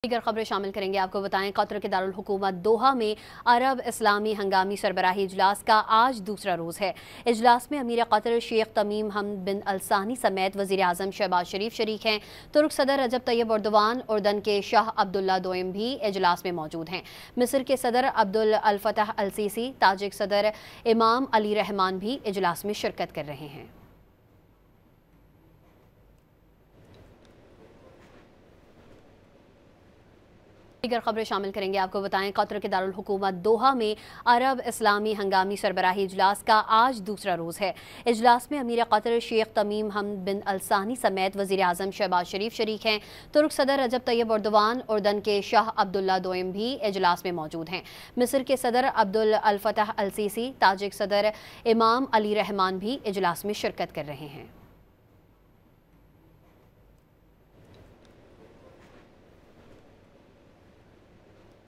दीगर खबरें शामिल करेंगे। आपको बताएं, कतर के दारुल हुकूमत दोहा में अरब इस्लामी हंगामी सरबराही इजलास का आज दूसरा रोज़ है। इजलास में अमीर कतर शेख तमीम हमद बिन अल सानी समेत वज़ीर आज़म शहबाज शरीफ शरीक हैं। तुर्क सदर रजब तैयब एर्दोगान, उर्दन के शाह अब्दुल्ला दोयम भी इजलास में मौजूद हैं। मिस्र के सदर अब्दुल अल फतह अल सीसी, ताजिक सदर इमाम अली रहमान भी इजलास में शिरकत कर रहे हैं। दीगर खबरें शामिल करेंगे। आपको बताएं, कतर के दारुल हुकूमत दोहा में अरब इस्लामी हंगामी सरबराही इजलास का आज दूसरा रोज़ है। इजलास में अमीर कतर शेख तमीम हमद बिन अल सानी समेत वज़ीर आज़म शहबाज शरीफ शरीक हैं। तुर्क सदर रजब तैयब एर्दोगान, उर्दन के शाह अब्दुल्ला दोयम भी इजलास में मौजूद हैं। मिस्र के सदर अब्दुल अल फतह अल सीसी, ताजिक सदर इमाम अली रहमान भी इजलास में शिरकत कर रहे हैं।